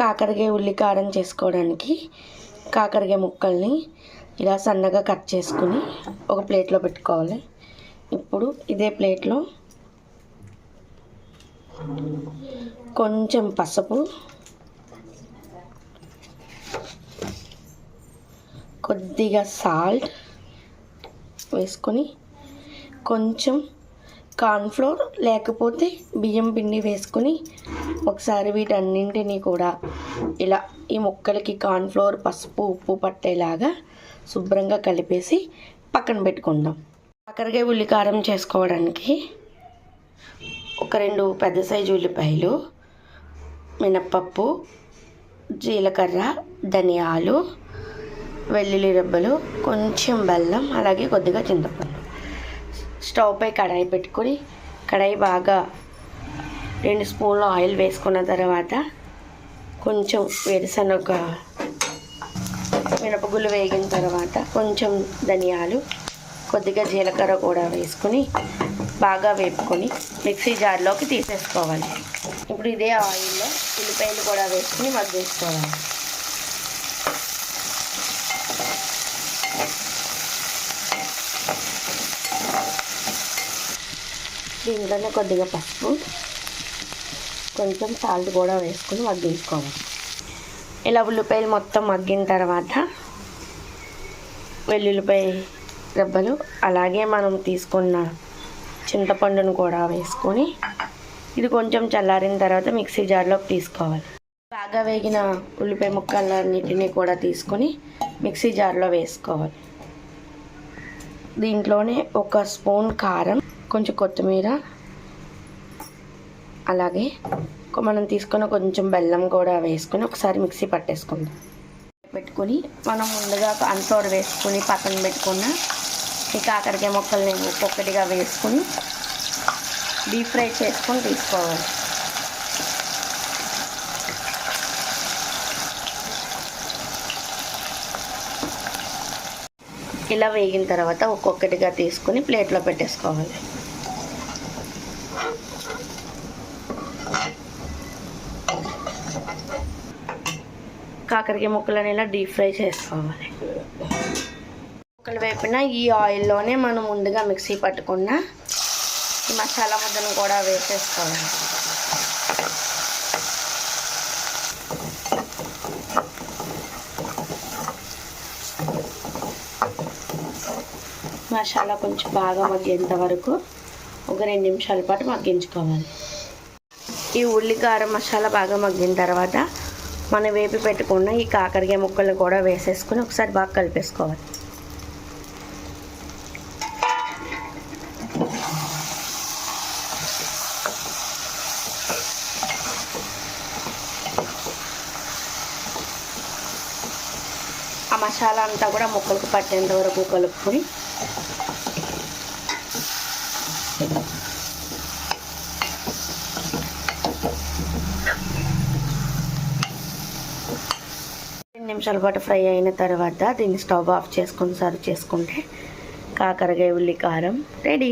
కాకరకాయ ఉల్లి కారం చేసుకోవడానికి కాకరకాయ ముక్కల్ని ఇలా సన్నగా కట్ చేసుకుని ఒక ప్లేట్లో పెట్టుకోవాలి. ఇప్పుడు ఇదే ప్లేట్లో కొంచెం పసుపు, కొద్దిగా సాల్ట్ వేసుకొని కొంచెం కార్న్ఫ్లోర్ లేకపోతే బియ్యం పిండి వేసుకొని ఒకసారి వీటన్నింటినీ కూడా ఇలా ఈ ముక్కలకి కార్న్ఫ్లోర్, పసుపు, ఉప్పు పట్టేలాగా శుభ్రంగా కలిపేసి పక్కన పెట్టుకుందాం. కాకరకాయ ఉల్లి కారం చేసుకోవడానికి ఒక 2 పెద్ద సైజు ఉల్లిపాయలు, మినప్పప్పు, జీలకర్ర, ధనియాలు, వెల్లుల్లి రెబ్బలు, కొంచెం బెల్లం, అలాగే కొద్దిగా చింతపండు. స్టవ్ పై కడాయి పెట్టుకొని కడాయి బాగా 2 స్పూన్లు ఆయిల్ వేసుకున్న తర్వాత కొంచెం వేరుశనగ మినపగుళ్ళు వేగిన తర్వాత కొంచెం ధనియాలు, కొద్దిగా జీలకర్ర కూడా వేసుకొని బాగా వేపుకొని మిక్సీ జార్లోకి తీసేసుకోవాలి. ఇప్పుడు ఇదే ఆయిల్లో ఉల్లిపాయలు కూడా వేసుకొని మగ్గించుకోవాలి. దీంట్లోనే కొద్దిగా పసుపు, కొంచెం సాల్ట్ కూడా వేసుకొని మగ్గించుకోవాలి. ఇలా ఉల్లిపాయలు మొత్తం మగ్గిన తర్వాత వెల్లుల్లిపాయ రెబ్బలు అలాగే మనం తీసుకున్న చింతపండును కూడా వేసుకొని ఇది కొంచెం చల్లారిన తర్వాత మిక్సీ జార్లోకి తీసుకోవాలి. బాగా వేగిన ఉల్లిపాయ ముక్కలన్నిటినీ కూడా తీసుకొని మిక్సీ జార్లో వేసుకోవాలి. దీంట్లోనే 1 స్పూన్ కారం, కొంచెం కొత్తిమీర, అలాగే మనం తీసుకున్న కొంచెం బెల్లం కూడా వేసుకొని ఒకసారి మిక్సీ పట్టేసుకుందాం. పెట్టుకొని మనం ముందుగా కార్న్ఫ్లోర్ వేసుకొని పక్కన పెట్టుకున్న ఈ కాకరకాయ ముక్కల్ని ఒక్కొక్కటిగా వేసుకొని డీప్ ఫ్రై చేసుకొని తీసుకోవాలి. ఇలా వేగిన తర్వాత ఒక్కొక్కటిగా తీసుకొని ప్లేట్లో పెట్టేసుకోవాలి. కాకరకాయ ముక్కలను ఇలా డీప్ ఫ్రై చేసుకోవాలి. ముక్కలు వేపిన ఈ ఆయిల్లోనే మనం ముందుగా మిక్సీ పట్టుకున్న ఈ మసాలా ముద్దను కూడా వేసేసుకోవాలి. మసాలా కొంచెం బాగా మగ్గేంత వరకు ఒక 2 నిమిషాల పాటు మగ్గించుకోవాలి. ఈ ఉల్లికారం మసాలా బాగా మగ్గిన తర్వాత మనం వేపి పెట్టుకున్న ఈ కాకరకాయ ముక్కలు కూడా వేసేసుకొని ఒకసారి బాగా కలిపేసుకోవాలి. ఆ మసాలా అంతా కూడా ముక్కలకు పట్టేంత వరకు కలుపుకొని నిమిషాల పాటు ఫ్రై అయిన తర్వాత దీన్ని స్టవ్ ఆఫ్ చేసుకొని సర్వ్ చేసుకుంటే కాకరకాయ ఉల్లి కారం రెడీ.